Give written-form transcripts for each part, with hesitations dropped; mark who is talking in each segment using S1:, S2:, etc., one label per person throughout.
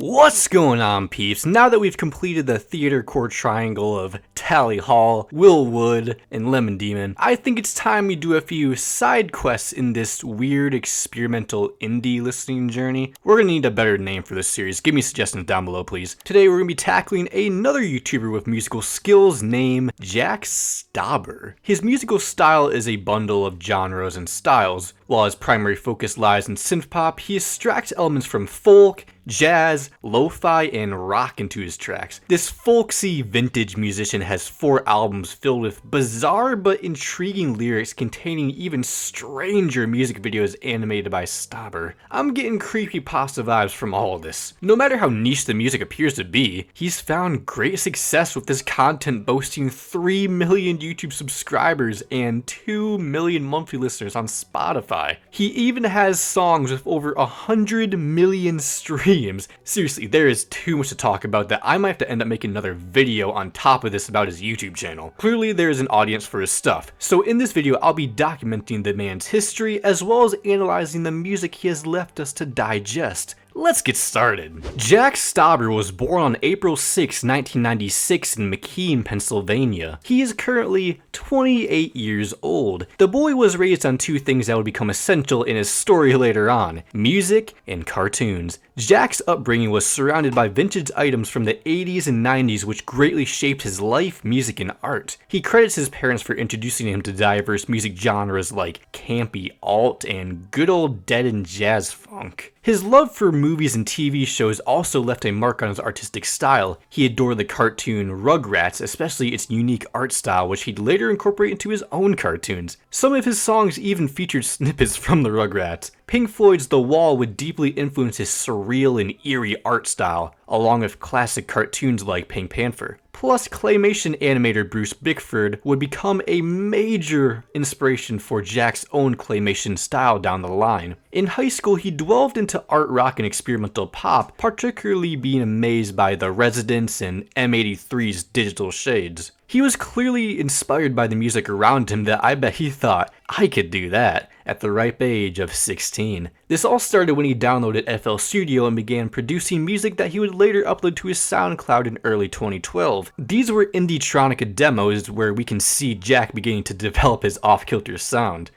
S1: What's going on, peeps? Now that we've completed the theater core triangle of Tally Hall, Will Wood, and Lemon Demon, I think it's time we do a few side quests in this weird experimental indie listening journey. We're gonna need a better name for this series. Give me suggestions down below, please. Today we're gonna be tackling another YouTuber with musical skills named Jack Stauber. His musical style is a bundle of genres and styles. While his primary focus lies in synthpop, he extracts elements from folk, jazz, lo-fi, and rock into his tracks. This folksy vintage musician has 4 albums filled with bizarre but intriguing lyrics containing even stranger music videos animated by Stauber. I'm getting creepypasta vibes from all of this. No matter how niche the music appears to be, he's found great success with this content, boasting 3 million YouTube subscribers and 2 million monthly listeners on Spotify. He even has songs with over 100 million streams. Seriously, there is too much to talk about that I might have to end up making another video on top of this about his YouTube channel. Clearly there is an audience for his stuff, so in this video I'll be documenting the man's history as well as analyzing the music he has left us to digest. Let's get started. Jack Stauber was born on April 6, 1996 in McKean, Pennsylvania. He is currently 28 years old. The boy was raised on 2 things that would become essential in his story later on: music and cartoons. Jack's upbringing was surrounded by vintage items from the 80s and 90s which greatly shaped his life, music, and art. He credits his parents for introducing him to diverse music genres like campy alt and good old dead and jazz funk. His love for movies and TV shows also left a mark on his artistic style. He adored the cartoon Rugrats, especially its unique art style, which he'd later incorporate into his own cartoons. Some of his songs even featured snippets from the Rugrats. Pink Floyd's The Wall would deeply influence his surreal and eerie art style, along with classic cartoons like Pink Panther. Plus, claymation animator Bruce Bickford would become a major inspiration for Jack's own claymation style down the line. In high school, he delved into art rock and experimental pop, particularly being amazed by The Residents and M83's Digital Shades. He was clearly inspired by the music around him that I bet he thought, I could do that, at the ripe age of 16. This all started when he downloaded FL Studio and began producing music that he would later upload to his SoundCloud in early 2012. These were indie-tronica demos where we can see Jack beginning to develop his off-kilter sound.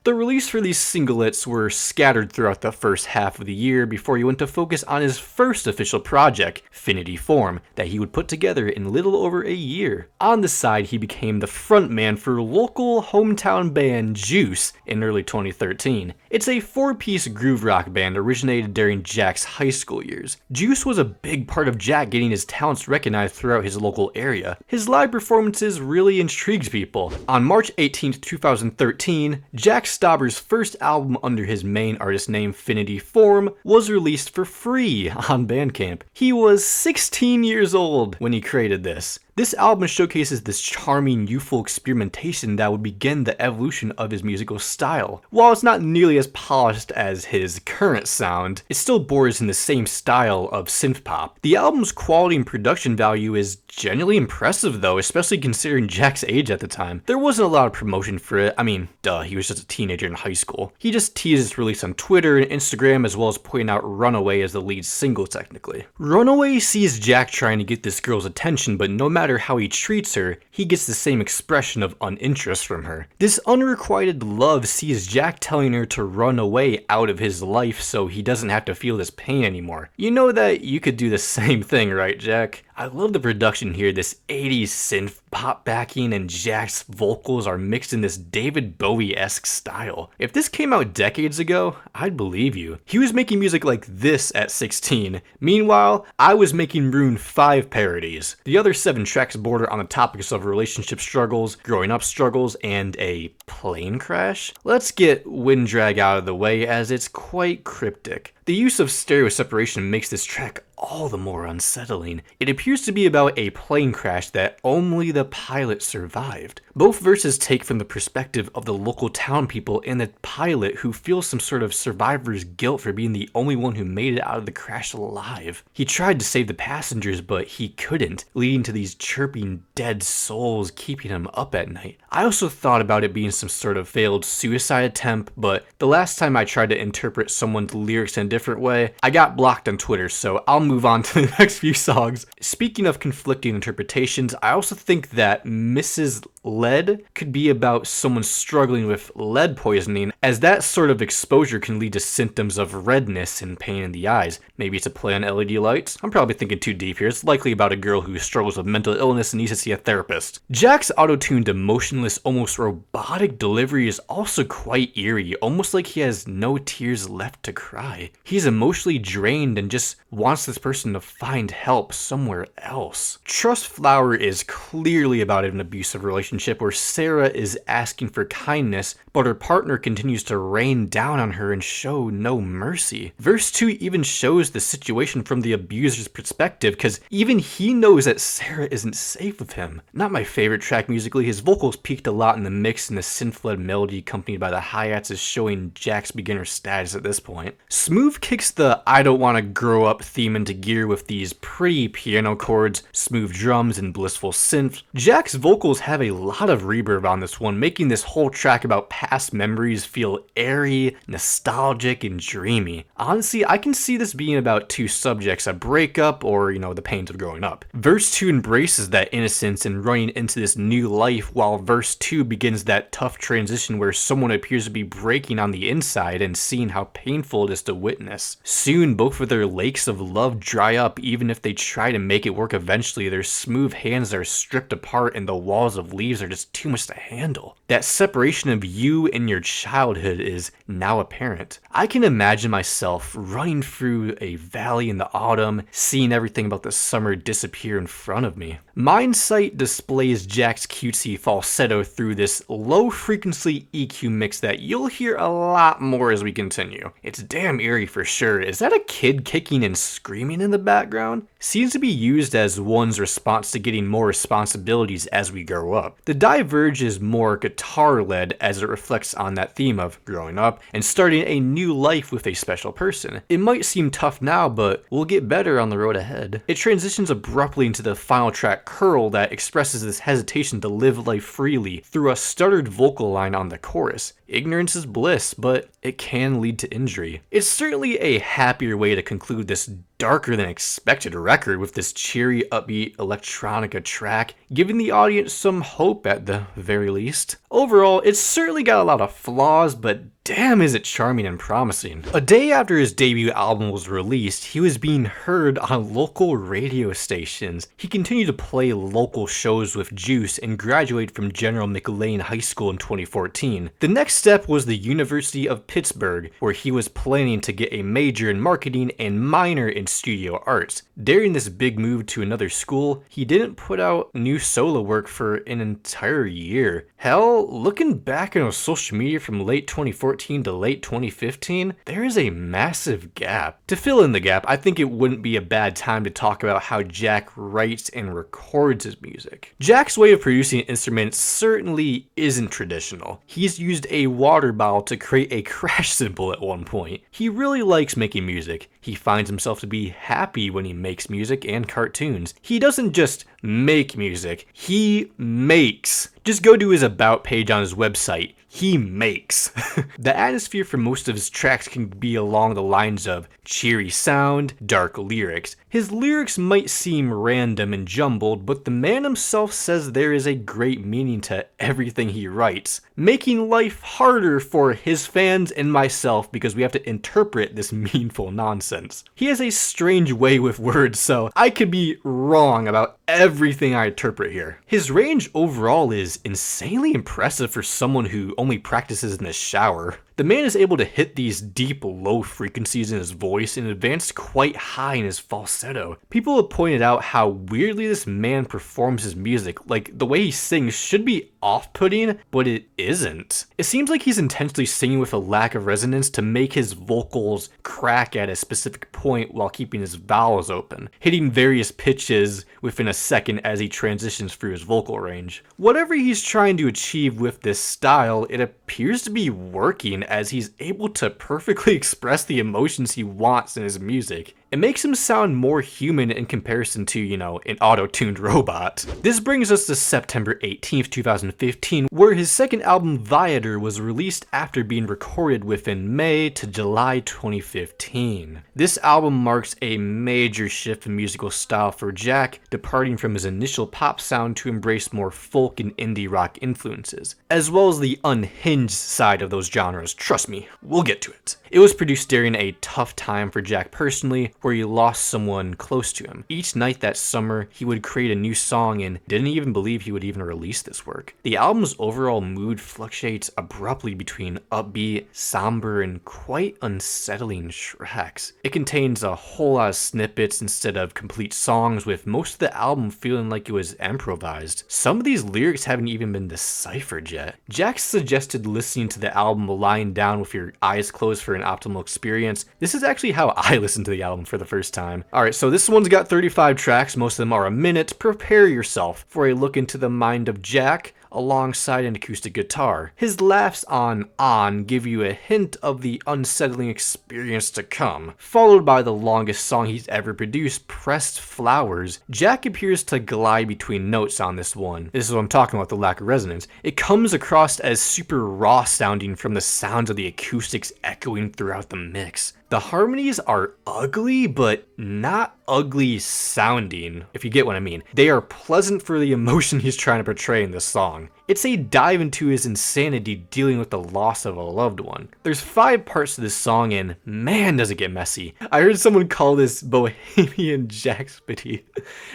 S1: The release for these singlets were scattered throughout the first half of the year before he went to focus on his first official project, Finity Form, that he would put together in little over a year. On the side, he became the frontman for local hometown band Juice in early 2013. It's a 4-piece groove rock band originated during Jack's high school years. Juice was a big part of Jack getting his talents recognized throughout his local area. His live performances really intrigued people. On March 18, 2013, Jack Stauber's first album under his main artist name Finity Form was released for free on Bandcamp. He was 16 years old when he created this. This album showcases this charming, youthful experimentation that would begin the evolution of his musical style. While it's not nearly as polished as his current sound, it still borders in the same style of synthpop. The album's quality and production value is genuinely impressive though, especially considering Jack's age at the time. There wasn't a lot of promotion for it. I mean, duh, he was just a teenager in high school. He just teased its release on Twitter and Instagram, as well as pointing out Runaway as the lead single technically. Runaway sees Jack trying to get this girl's attention, but no matter how he treats her, he gets the same expression of uninterest from her. This unrequited love sees Jack telling her to run away out of his life so he doesn't have to feel this pain anymore. You know that you could do the same thing, right, Jack? I love the production here. This 80s synth pop backing and Jack's vocals are mixed in this David Bowie-esque style. If this came out decades ago, I'd believe you. He was making music like this at 16. Meanwhile, I was making Maroon 5 parodies. The other 7 tracks border on the topics of relationship struggles, growing up struggles, and a plane crash. Let's get Wind Drag out of the way as it's quite cryptic. The use of stereo separation makes this track all the more unsettling. It appears to be about a plane crash that only the pilot survived. Both verses take from the perspective of the local town people and the pilot, who feels some sort of survivor's guilt for being the only one who made it out of the crash alive. He tried to save the passengers, but he couldn't, leading to these chirping dead souls keeping him up at night. I also thought about it being some sort of failed suicide attempt, but the last time I tried to interpret someone's lyrics in a different way, I got blocked on Twitter, so I'll move on to the next few songs. Speaking of conflicting interpretations, I also think that Mrs. Lead could be about someone struggling with lead poisoning, as that sort of exposure can lead to symptoms of redness and pain in the eyes. Maybe it's a play on LED lights? I'm probably thinking too deep here. It's likely about a girl who struggles with mental illness and needs to see a therapist. Jack's auto-tuned, emotionless, almost robotic delivery is also quite eerie, almost like he has no tears left to cry. He's emotionally drained and just wants this person to find help somewhere else. Trust Flower is clearly about an abusive relationship where Sarah is asking for kindness, but her partner continues to rain down on her and show no mercy. Verse 2 even shows the situation from the abuser's perspective, because even he knows that Sarah isn't safe with him. Not my favorite track musically. His vocals peaked a lot in the mix, and the synth-led melody accompanied by the hi-hats is showing Jack's beginner status at this point. Smooth kicks the I don't want to grow up theme into gear with these pretty piano chords, smooth drums, and blissful synth. Jack's vocals have a lot of reverb on this one, making this whole track about past memories feel airy, nostalgic, and dreamy. Honestly, I can see this being about two subjects, a breakup or, the pains of growing up. Verse 2 embraces that innocence and running into this new life, while verse 2 begins that tough transition where someone appears to be breaking on the inside and seeing how painful it is to witness. Soon, both of their lakes of love dry up. Even if they try to make it work eventually, their smooth hands are stripped apart and the walls of leaves are just too much to handle. That separation of you and your childhood is now apparent. I can imagine myself running through a valley in the autumn, seeing everything about the summer disappear in front of me. Mindsight displays Jack's cutesy falsetto through this low frequency EQ mix that you'll hear a lot more as we continue. It's damn eerie for sure. Is that a kid kicking and screaming in the background? Seems to be used as one's response to getting more responsibilities as we grow up. The diverge is more guitar-led, as it reflects on that theme of growing up and starting a new life with a special person. It might seem tough now, but we'll get better on the road ahead. It transitions abruptly into the final track, Curl, that expresses this hesitation to live life freely through a stuttered vocal line on the chorus. Ignorance is bliss, but it can lead to injury. It's certainly a happier way to conclude this darker than expected record with this cheery, upbeat electronica track, giving the audience some hope at the very least. Overall, it's certainly got a lot of flaws, but damn is it charming and promising. A day after his debut album was released, he was being heard on local radio stations. He continued to play local shows with Juice and graduated from General McLean High School in 2014. The next step was the University of Pittsburgh, where he was planning to get a major in marketing and minor in studio arts. During this big move to another school, he didn't put out new solo work for an entire year. Hell, looking back on social media from late 2014 to late 2015, there is a massive gap. To fill in the gap, I think it wouldn't be a bad time to talk about how Jack writes and records his music. Jack's way of producing instruments certainly isn't traditional. He's used a water bottle to create a crash cymbal at one point. He really likes making music. He finds himself to be happy when he makes music and cartoons. He doesn't just make music, he makes. Just go to his about page on his website. He makes. The atmosphere for most of his tracks can be along the lines of cheery sound, dark lyrics. His lyrics might seem random and jumbled, but the man himself says there is a great meaning to everything he writes, making life harder for his fans and myself because we have to interpret this meaningful nonsense. He has a strange way with words, so I could be wrong about everything I interpret here. His range overall is insanely impressive for someone who only practices in the shower. The man is able to hit these deep, low frequencies in his voice and advance quite high in his falsetto. People have pointed out how weirdly this man performs his music, like the way he sings should be off-putting, but it isn't. It seems like he's intentionally singing with a lack of resonance to make his vocals crack at a specific point while keeping his vowels open, hitting various pitches within a second as he transitions through his vocal range. Whatever he's trying to achieve with this style, it appears to be working as he's able to perfectly express the emotions he wants in his music. It makes him sound more human in comparison to, an auto-tuned robot. This brings us to September 18th, 2015, where his second album, Viator, was released after being recorded within May to July 2015. This album marks a major shift in musical style for Jack, departing from his initial pop sound to embrace more folk and indie rock influences, as well as the unhinged side of those genres. Trust me, we'll get to it. It was produced during a tough time for Jack personally, where he lost someone close to him. Each night that summer, he would create a new song and didn't even believe he would even release this work. The album's overall mood fluctuates abruptly between upbeat, somber, and quite unsettling tracks. It contains a whole lot of snippets instead of complete songs, with most of the album feeling like it was improvised. Some of these lyrics haven't even been deciphered yet. Jack suggested listening to the album lying down with your eyes closed for an optimal experience. This is actually how I listened to the album for the first time. Alright, so this one's got 35 tracks, most of them are a minute. Prepare yourself for a look into the mind of Jack alongside an acoustic guitar. His laughs on give you a hint of the unsettling experience to come, followed by the longest song he's ever produced, Pressed Flowers. Jack appears to glide between notes on this one. This is what I'm talking about, the lack of resonance. It comes across as super raw sounding from the sounds of the acoustics echoing throughout the mix. The harmonies are ugly, but not ugly sounding, if you get what I mean. They are pleasant for the emotion he's trying to portray in this song. It's a dive into his insanity dealing with the loss of a loved one. There's 5 parts to this song and man does it get messy. I heard someone call this bohemian jackspity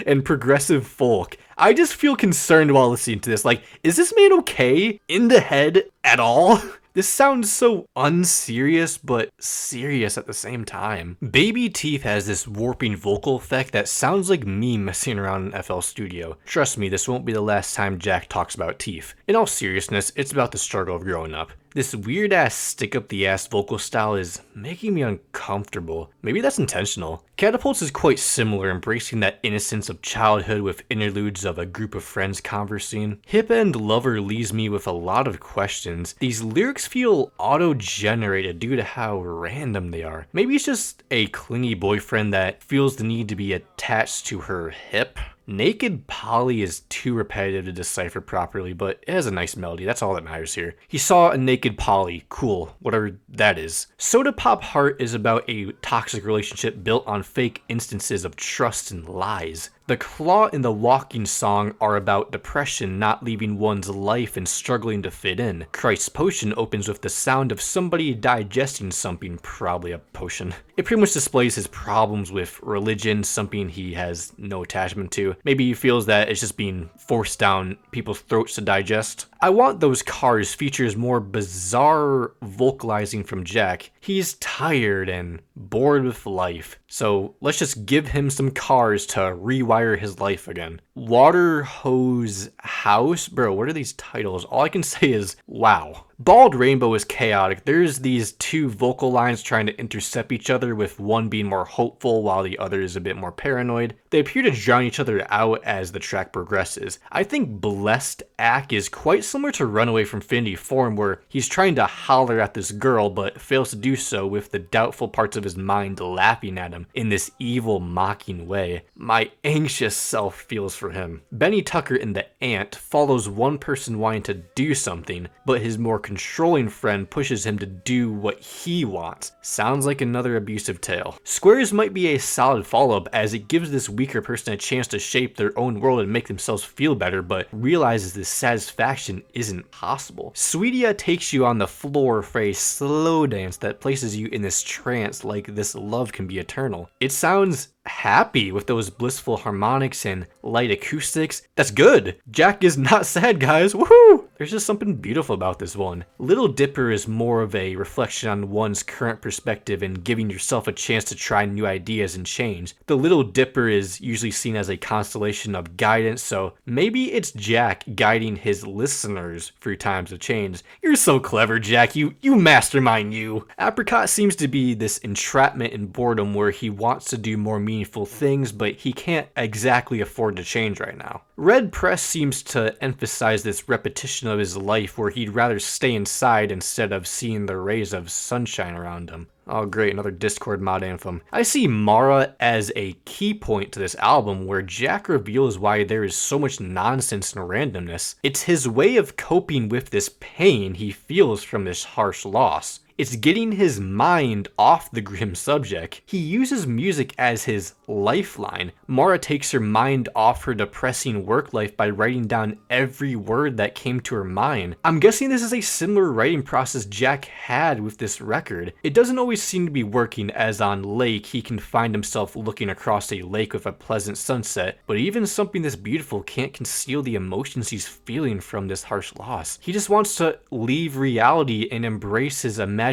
S1: and progressive folk. I just feel concerned while listening to this, like, is this man okay in the head at all? This sounds so unserious, but serious at the same time. Baby Teeth has this warping vocal effect that sounds like me messing around in FL Studio. Trust me, this won't be the last time Jack talks about teeth. In all seriousness, it's about the struggle of growing up. This weird ass stick up the ass vocal style is making me uncomfortable. Maybe that's intentional. Catapults is quite similar, embracing that innocence of childhood with interludes of a group of friends conversing. Hip End Lover leaves me with a lot of questions. These lyrics feel auto-generated due to how random they are. Maybe it's just a clingy boyfriend that feels the need to be attached to her hip. Naked Polly is too repetitive to decipher properly, but it has a nice melody, that's all that matters here. He saw a naked Polly, cool, whatever that is. Soda Pop Heart is about a toxic relationship built on fake instances of trust and lies. The Claw and the Walking song are about depression not leaving one's life and struggling to fit in. Christ's Potion opens with the sound of somebody digesting something, probably a potion. It pretty much displays his problems with religion, something he has no attachment to. Maybe he feels that it's just being forced down people's throats to digest. I Want Those Cars features more bizarre vocalizing from Jack. He's tired and bored with life, so let's just give him some cars to rewire his life again. Water Hose House? Bro, what are these titles? All I can say is, wow. Bald Rainbow is chaotic. There's these 2 vocal lines trying to intercept each other, with one being more hopeful while the other is a bit more paranoid. They appear to drown each other out as the track progresses. I think Blessed Act is quite similar to Runaway from Infinity Form, where he's trying to holler at this girl but fails to do so, with the doubtful parts of his mind laughing at him in this evil, mocking way. My anxious self feels for him. Benny Tucker in The Ant follows one person wanting to do something, but his more controlling friend pushes him to do what he wants. Sounds like another abusive tale. Squares might be a solid follow-up, as it gives this weaker person a chance to shape their own world and make themselves feel better, but realizes this satisfaction isn't possible. Sweetia takes you on the floor for a slow dance that places you in this trance like this love can be eternal. It sounds happy with those blissful harmonics and light acoustics. That's good. Jack is not sad, guys. Woohoo! There's just something beautiful about this one. Little Dipper is more of a reflection on one's current perspective and giving yourself a chance to try new ideas and change. The Little Dipper is usually seen as a constellation of guidance, so maybe it's Jack guiding his listeners through times of change. You're so clever, Jack. You mastermind, you. Apricot seems to be this entrapment in boredom where he wants to do more meaningful things, but he can't exactly afford to change right now. Red Press seems to emphasize this repetition of his life where he'd rather stay inside instead of seeing the rays of sunshine around him. Oh great, another Discord mod anthem. I see Mara as a key point to this album where Jack reveals why there is so much nonsense and randomness. It's his way of coping with this pain he feels from this harsh loss. It's getting his mind off the grim subject. He uses music as his lifeline. Mara takes her mind off her depressing work life by writing down every word that came to her mind. I'm guessing this is a similar writing process Jack had with this record. It doesn't always seem to be working, as on Lake he can find himself looking across a lake with a pleasant sunset, but even something this beautiful can't conceal the emotions he's feeling from this harsh loss. He just wants to leave reality and embrace his imagination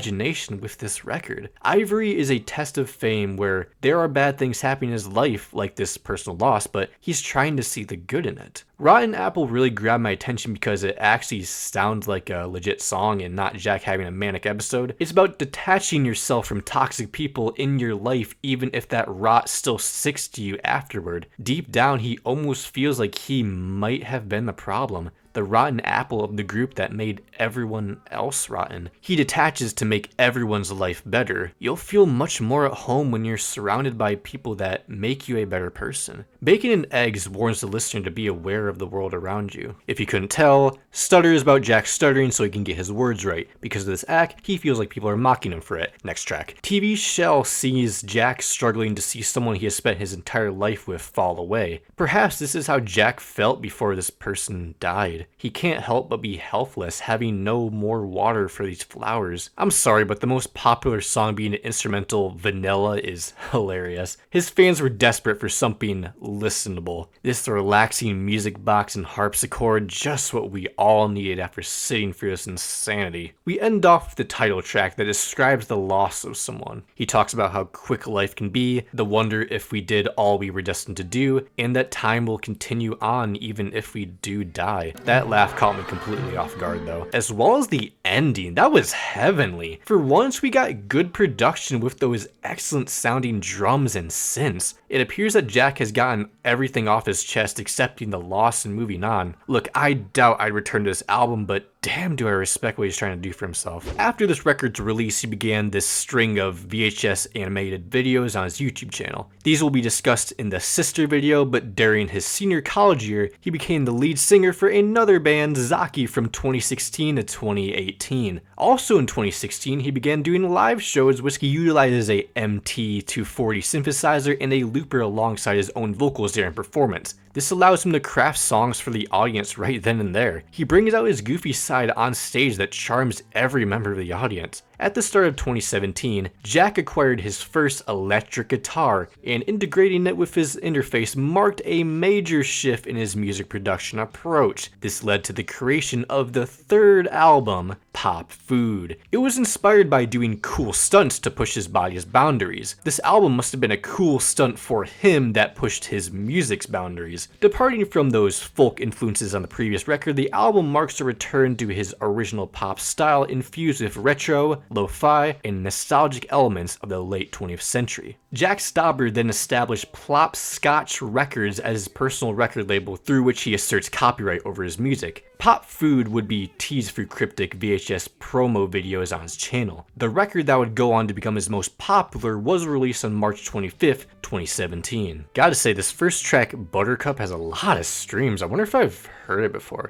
S1: with this record. Ivory is a test of fame where there are bad things happening in his life, like this personal loss, but he's trying to see the good in it. Rotten Apple really grabbed my attention because it actually sounds like a legit song and not Jack having a manic episode. It's about detaching yourself from toxic people in your life even if that rot still sticks to you afterward. Deep down, he almost feels like he might have been the problem, the rotten apple of the group that made everyone else rotten. He detaches to make everyone's life better. You'll feel much more at home when you're surrounded by people that make you a better person. Bacon and Eggs warns the listener to be aware of the world around you. If you couldn't tell, Stutter is about Jack stuttering so he can get his words right. Because of this act, he feels like people are mocking him for it. Next track. TV Shell sees Jack struggling to see someone he has spent his entire life with fall away. Perhaps this is how Jack felt before this person died. He can't help but be helpless, having no more water for these flowers. I'm sorry, but the most popular song being an instrumental, Vanilla, is hilarious. His fans were desperate for something listenable. This relaxing music box and harpsichord, just what we all needed after sitting through this insanity. We end off with the title track that describes the loss of someone. He talks about how quick life can be, the wonder if we did all we were destined to do, and that time will continue on even if we do die. That laugh caught me completely off guard though. As well as the ending, that was heavenly. For once, we got good production with those excellent sounding drums and synths. It appears that Jack has gotten everything off his chest, accepting the loss and moving on. Look, I doubt I'd return to this album, but damn do I respect what he's trying to do for himself. After this record's release, he began this string of VHS animated videos on his YouTube channel. These will be discussed in the sister video, but during his senior college year, he became the lead singer for another band, Zaki, from 2016 to 2018. Also in 2016, he began doing live shows which he utilizes a MT240 synthesizer and a looper alongside his own vocals during performance. This allows him to craft songs for the audience right then and there. He brings out his goofy side on stage that charms every member of the audience. At the start of 2017, Jack acquired his first electric guitar, and integrating it with his interface marked a major shift in his music production approach. This led to the creation of the third album, Pop Food. It was inspired by doing cool stunts to push his body's boundaries. This album must have been a cool stunt for him that pushed his music's boundaries. Departing from those folk influences on the previous record, the album marks a return to his original pop style infused with retro, lo-fi, and nostalgic elements of the late 20th century. Jack Stauber then established Plop Scotch Records as his personal record label through which he asserts copyright over his music. Pop Food would be teased through cryptic VHS promo videos on his channel. The record that would go on to become his most popular was released on March 25th, 2017. Gotta say, this first track, Buttercup, has a lot of streams. I wonder if I've heard it before.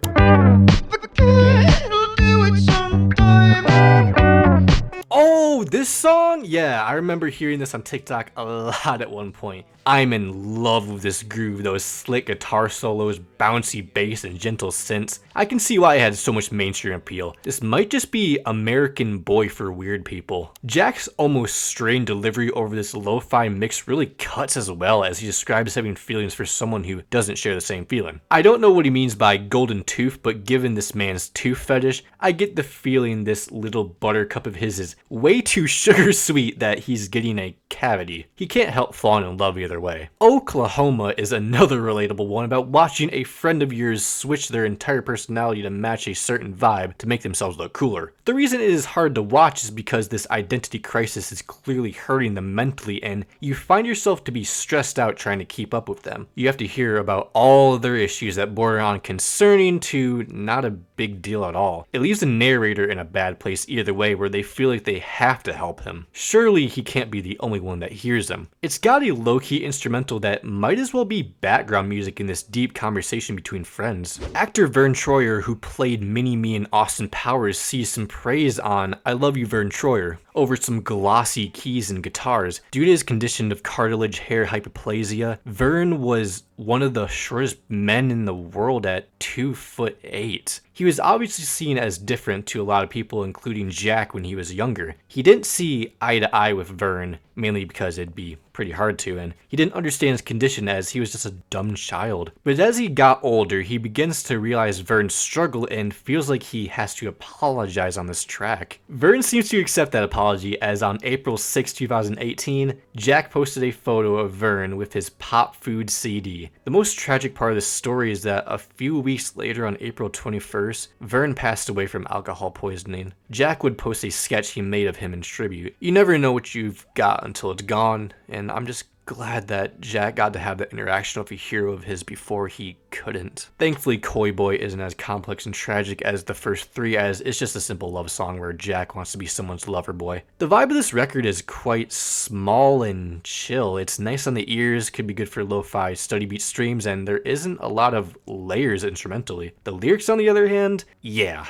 S1: Oh, this song? Yeah, I remember hearing this on TikTok a lot at one point. I'm in love with this groove, those slick guitar solos, bouncy bass, and gentle synths. I can see why it had so much mainstream appeal. This might just be American Boy for weird people. Jack's almost strained delivery over this lo-fi mix really cuts as well, as he describes having feelings for someone who doesn't share the same feeling. I don't know what he means by golden tooth, but given this man's tooth fetish, I get the feeling this little buttercup of his is way too sugar sweet that he's getting a cavity. He can't help falling in love either way. Oklahoma is another relatable one about watching a friend of yours switch their entire personality to match a certain vibe to make themselves look cooler. The reason it is hard to watch is because this identity crisis is clearly hurting them mentally, and you find yourself to be stressed out trying to keep up with them. You have to hear about all of their issues that border on concerning to not a big deal at all. It leaves the narrator in a bad place either way, where they feel like they have to help him. Surely he can't be the only one that hears them. It's got a low-key instrumental that might as well be background music in this deep conversation between friends. Actor Vern Troyer, who played Mini-Me in Austin Powers, sees some praise on I Love You Vern Troyer over some glossy keys and guitars. Due to his condition of cartilage hair hypoplasia, Vern was one of the shortest men in the world at 2'8". He was obviously seen as different to a lot of people, including Jack when he was younger. He didn't see eye to eye with Vern, mainly because it'd be pretty hard to, and he didn't understand his condition as he was just a dumb child. But as he got older, he begins to realize Vern's struggle and feels like he has to apologize on this track. Vern seems to accept that apology, as on April 6, 2018, Jack posted a photo of Vern with his pop food CD. The most tragic part of this story is that a few weeks later, on April 21st, Vern passed away from alcohol poisoning. Jack would post a sketch he made of him in tribute. You never know what you've got until it's gone, and I'm just glad that Jack got to have that interaction with a hero of his before he couldn't. Thankfully, Koi Boy isn't as complex and tragic as the first three, as it's just a simple love song where Jack wants to be someone's lover boy. The vibe of this record is quite small and chill. It's nice on the ears, could be good for lo-fi study beat streams, and there isn't a lot of layers instrumentally. The lyrics, on the other hand, yeah.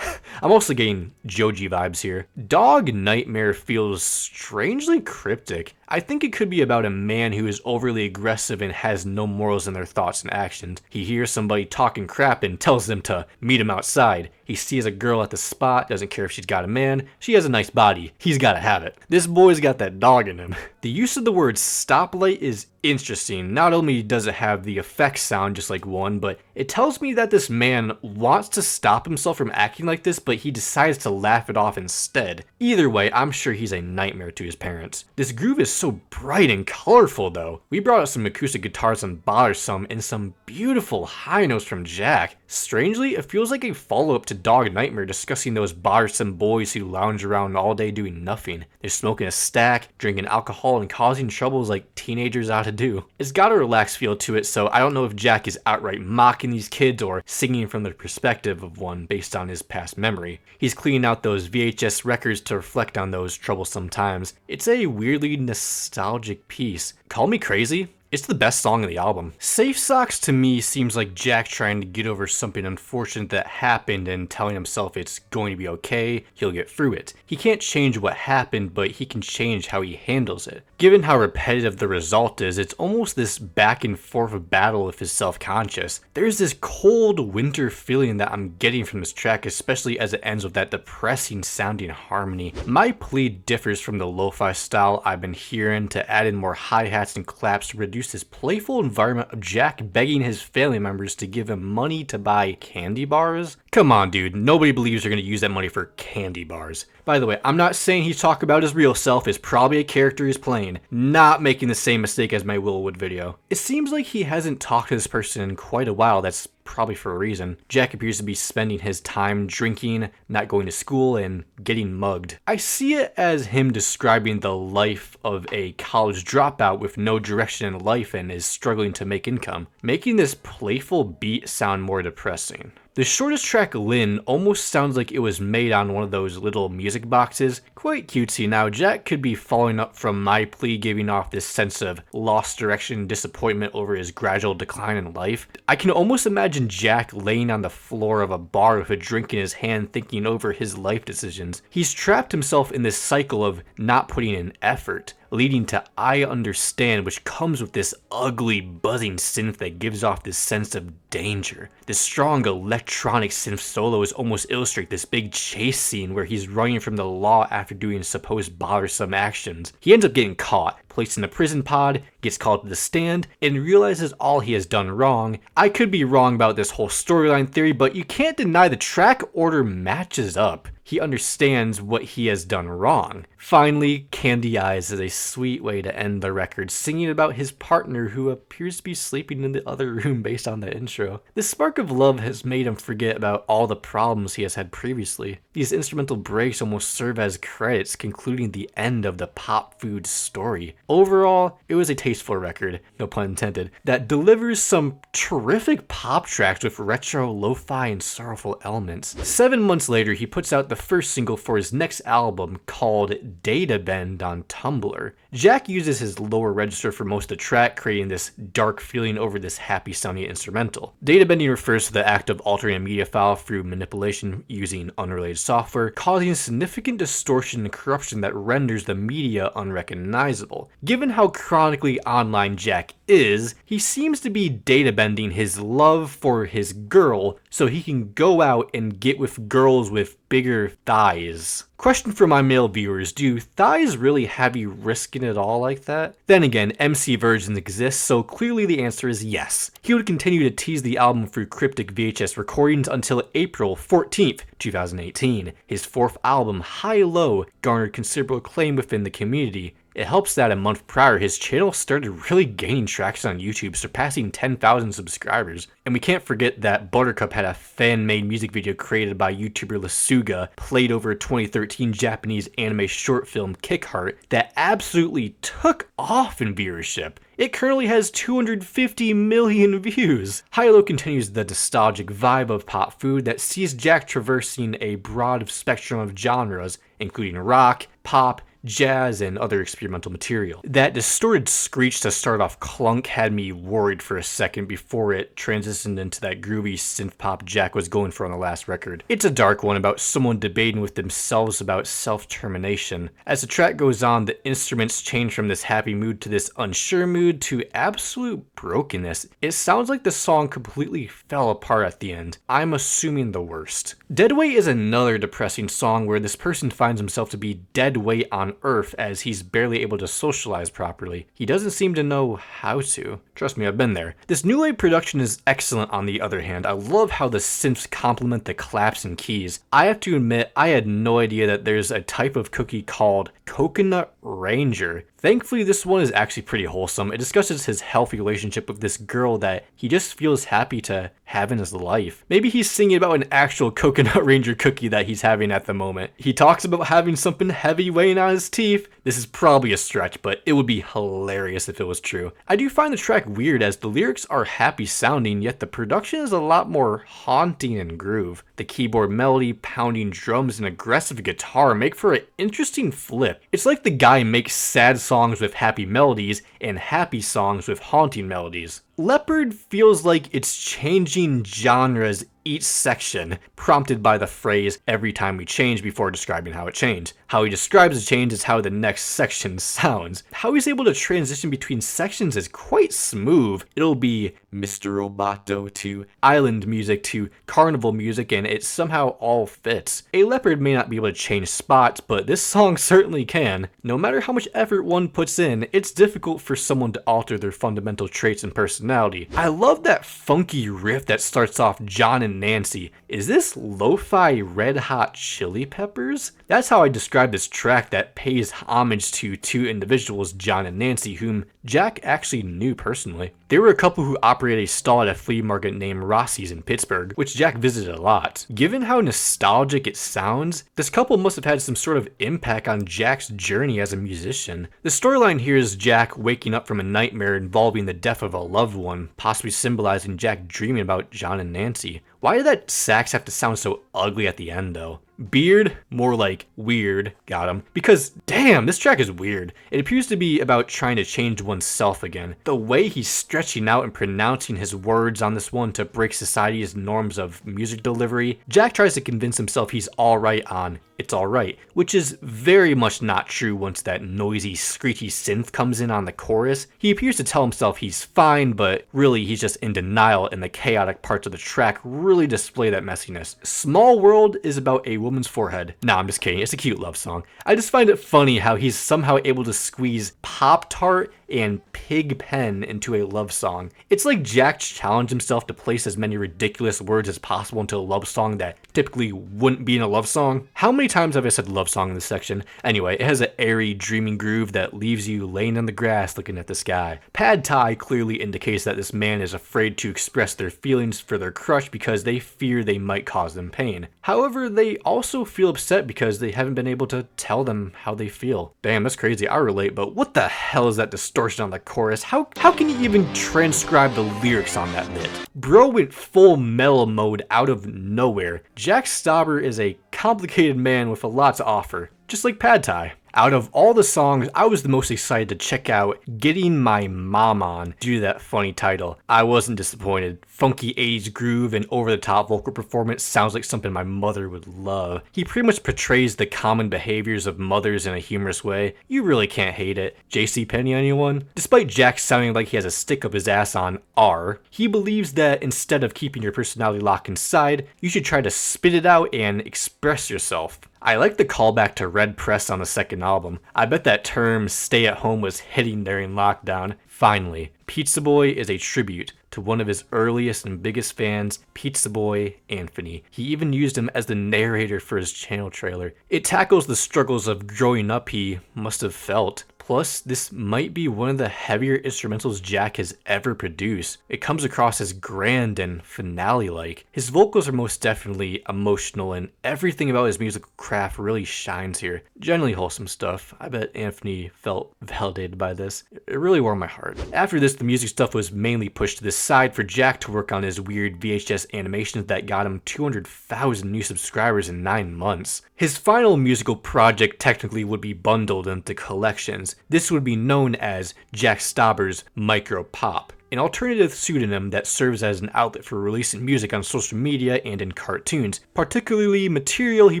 S1: I'm also getting Joji vibes here. Dog Nightmare feels strangely cryptic. I think it could be about a man who is overly aggressive and has no morals in their thoughts and actions. He hears somebody talking crap and tells them to meet him outside. He sees a girl at the spot, doesn't care if she's got a man, she has a nice body, he's gotta have it. This boy's got that dog in him. The use of the word stoplight is interesting. Not only does it have the effects sound just like one, but it tells me that this man wants to stop himself from acting like this, but he decides to laugh it off instead. Either way, I'm sure he's a nightmare to his parents. This groove is so bright and colorful though. We brought out some acoustic guitars on Bothersome and some beautiful high notes from Jack. Strangely, it feels like a follow-up to Dog Nightmare, discussing those bothersome boys who lounge around all day doing nothing. They're smoking a stack, drinking alcohol, and causing troubles like teenagers ought to do. It's got a relaxed feel to it, so I don't know if Jack is outright mocking these kids or singing from the perspective of one based on his past memory. He's cleaning out those VHS records to reflect on those troublesome times. It's a weirdly nostalgic piece. Call me crazy? It's the best song of the album. Safe Socks to me seems like Jack trying to get over something unfortunate that happened and telling himself it's going to be okay, he'll get through it. He can't change what happened, but he can change how he handles it. Given how repetitive the result is, it's almost this back and forth battle with his self-conscious. There's this cold winter feeling that I'm getting from this track, especially as it ends with that depressing sounding harmony. My plea differs from the lo-fi style I've been hearing to add in more hi-hats and claps to reduce this playful environment of Jack begging his family members to give him money to buy candy bars. Come on, dude, nobody believes they're gonna use that money for candy bars. By the way, I'm not saying he's talking about his real self, it's probably a character he's playing, not making the same mistake as my Willwood video. It seems like he hasn't talked to this person in quite a while. That's probably for a reason. Jack appears to be spending his time drinking, not going to school, and getting mugged. I see it as him describing the life of a college dropout with no direction in life and is struggling to make income, making this playful beat sound more depressing. The shortest track, Lynn, almost sounds like it was made on one of those little music boxes. Quite cutesy. Now, Jack could be following up from My Plea, giving off this sense of lost direction and disappointment over his gradual decline in life. I can almost imagine Jack laying on the floor of a bar with a drink in his hand thinking over his life decisions. He's trapped himself in this cycle of not putting in effort, leading to I Understand, which comes with this ugly buzzing synth that gives off this sense of danger. The strong electronic synth solos almost illustrate this big chase scene where he's running from the law after doing supposed bothersome actions. He ends up getting caught, placed in a prison pod, gets called to the stand, and realizes all he has done wrong. I could be wrong about this whole storyline theory, but you can't deny the track order matches up. He understands what he has done wrong. Finally, Candy Eyes is a sweet way to end the record, singing about his partner who appears to be sleeping in the other room based on the intro. This spark of love has made him forget about all the problems he has had previously. These instrumental breaks almost serve as credits, concluding the end of the pop food story. Overall, it was a tasteful record, no pun intended, that delivers some terrific pop tracks with retro, lo-fi, and sorrowful elements. 7 months later, he puts out the first single for his next album called Data Bend on Tumblr. Jack uses his lower register for most of the track, creating this dark feeling over this happy sounding instrumental. Data bending refers to the act of altering a media file through manipulation using unrelated software, causing significant distortion and corruption that renders the media unrecognizable. Given how chronically online Jack is, he seems to be data bending his love for his girl so he can go out and get with girls with bigger thighs. Question for my male viewers, do thighs really have you risking it all like that? Then again, MC versions exist, so clearly the answer is yes. He would continue to tease the album through cryptic VHS recordings until April 14th, 2018. His fourth album, High Low, garnered considerable acclaim within the community. It helps that a month prior, his channel started really gaining traction on YouTube, surpassing 10,000 subscribers. And we can't forget that Buttercup had a fan-made music video created by YouTuber Lasuga, played over a 2013 Japanese anime short film Kick Heart, that absolutely took off in viewership. It currently has 250 million views. Hilo continues the nostalgic vibe of pop food that sees Jack traversing a broad spectrum of genres, including rock, pop, jazz, and other experimental material. That distorted screech to start off Clunk had me worried for a second before it transitioned into that groovy synth pop Jack was going for on the last record. It's a dark one about someone debating with themselves about self-termination. As the track goes on, the instruments change from this happy mood to this unsure mood to absolute brokenness. It sounds like the song completely fell apart at the end. I'm assuming the worst. Deadweight is another depressing song where this person finds himself to be dead weight on Earth as he's barely able to socialize properly. He doesn't seem to know how to. Trust me, I've been there. This new wave production is excellent on the other hand. I love how the synths complement the claps and keys. I have to admit, I had no idea that there's a type of cookie called Coconut Ranger. Thankfully, this one is actually pretty wholesome. It discusses his healthy relationship with this girl that he just feels happy to have in his life. Maybe he's singing about an actual Coconut Ranger cookie that he's having at the moment. He talks about having something heavy weighing on his teeth. This is probably a stretch, but it would be hilarious if it was true. I do find the track weird as the lyrics are happy sounding, yet the production is a lot more haunting and groove. The keyboard melody, pounding drums, and aggressive guitar make for an interesting flip. It's like the guy makes sad songs with happy melodies and happy songs with haunting melodies. Leopard feels like it's changing genres each section, prompted by the phrase every time we change before describing how it changed. How he describes the change is how the next section sounds. How he's able to transition between sections is quite smooth. It'll be Mr. Roboto to island music to carnival music, and it somehow all fits. A leopard may not be able to change spots, but this song certainly can. No matter how much effort one puts in, it's difficult for someone to alter their fundamental traits and personality. I love that funky riff that starts off John and Nancy. Is this lo-fi Red Hot Chili Peppers? That's how I describe this track that pays homage to two individuals, John and Nancy, whom Jack actually knew personally. They were a couple who operated a stall at a flea market named Rossi's in Pittsburgh, which Jack visited a lot. Given how nostalgic it sounds, this couple must have had some sort of impact on Jack's journey as a musician. The storyline here is Jack waking up from a nightmare involving the death of a loved one, possibly symbolizing Jack dreaming about John and Nancy. Why did that sax have to sound so ugly at the end though? Beard? More like weird. Got him. Because, damn, this track is weird. It appears to be about trying to change oneself again. The way he's stretching out and pronouncing his words on this one to break society's norms of music delivery, Jack tries to convince himself he's alright on It's Alright, which is very much not true once that noisy, screechy synth comes in on the chorus. He appears to tell himself he's fine, but really he's just in denial, and the chaotic parts of the track really display that messiness. Small World is about a woman's forehead. Nah, I'm just kidding, it's a cute love song. I just find it funny how he's somehow able to squeeze Pop-Tart and Pig Pen into a love song. It's like Jack challenged himself to place as many ridiculous words as possible into a love song that typically wouldn't be in a love song. How many times have I said love song in this section? Anyway, it has an airy, dreaming groove that leaves you laying in the grass looking at the sky. Pad Thai clearly indicates that this man is afraid to express their feelings for their crush because they fear they might cause them pain. However, they also feel upset because they haven't been able to tell them how they feel. Damn, that's crazy, I relate, but what the hell is that distortion on the chorus? How can you even transcribe the lyrics on that bit? Bro went full metal mode out of nowhere. Jack Stauber is a complicated man with a lot to offer, just like Pad Thai. Out of all the songs, I was the most excited to check out Getting My Mom On due to that funny title. I wasn't disappointed. Funky 80s groove and over-the-top vocal performance sounds like something my mother would love. He pretty much portrays the common behaviors of mothers in a humorous way. You really can't hate it. JCPenney anyone? Despite Jack sounding like he has a stick up his ass on R, he believes that instead of keeping your personality locked inside, you should try to spit it out and express yourself. I like the callback to Red Press on the second album. I bet that term stay at home was hitting during lockdown. Finally, Pizza Boy is a tribute to one of his earliest and biggest fans, Pizza Boy Anthony. He even used him as the narrator for his channel trailer. It tackles the struggles of growing up he must have felt. Plus, this might be one of the heavier instrumentals Jack has ever produced. It comes across as grand and finale-like. His vocals are most definitely emotional, and everything about his musical craft really shines here. Generally wholesome stuff. I bet Anthony felt validated by this. It really warmed my heart. After this, the music stuff was mainly pushed to the side for Jack to work on his weird VHS animations that got him 200,000 new subscribers in 9 months. His final musical project technically would be bundled into collections. This would be known as Jack Stauber's Micro Pop, an alternative pseudonym that serves as an outlet for releasing music on social media and in cartoons, particularly material he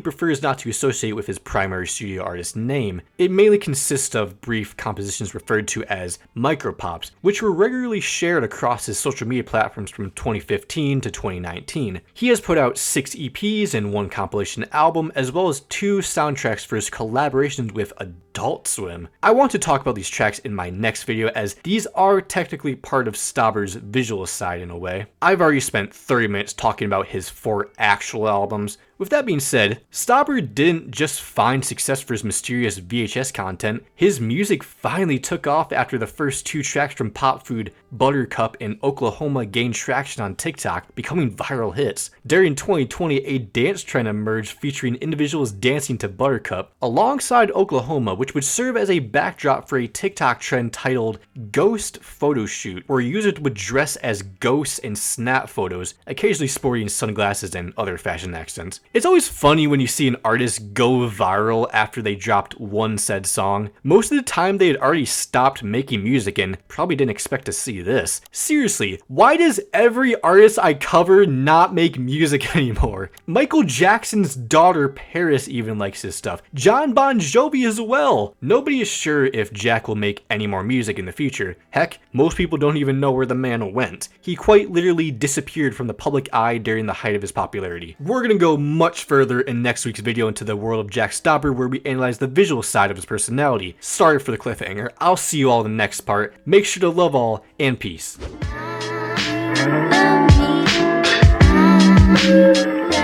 S1: prefers not to associate with his primary studio artist name. It mainly consists of brief compositions referred to as micropops, which were regularly shared across his social media platforms from 2015 to 2019. He has put out 6 EPs and 1 compilation album, as well as 2 soundtracks for his collaborations with Adult Swim. I want to talk about these tracks in my next video, as these are technically part of Stauber's visual side in a way. I've already spent 30 minutes talking about his 4 actual albums. With that being said, Stauber didn't just find success for his mysterious VHS content. His music finally took off after the first 2 tracks from Pop Food, Buttercup and Oklahoma gained traction on TikTok, becoming viral hits. During 2020, a dance trend emerged featuring individuals dancing to Buttercup alongside Oklahoma, which would serve as a backdrop for a TikTok trend titled Ghost Photo Shoot, where users would dress as ghosts and snap photos, occasionally sporting sunglasses and other fashion accents. It's always funny when you see an artist go viral after they dropped one said song. Most of the time they had already stopped making music and probably didn't expect to see this. Seriously, why does every artist I cover not make music anymore? Michael Jackson's daughter Paris even likes his stuff. John Bon Jovi as well. Nobody is sure if Jack will make any more music in the future. Heck, most people don't even know where the man went. He quite literally disappeared from the public eye during the height of his popularity. We're gonna go much further in next week's video into the world of Jack Stauber, where we analyze the visual side of his personality. Sorry for the cliffhanger. I'll see you all in the next part. Make sure to love all, and peace.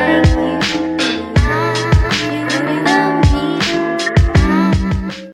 S2: Love me.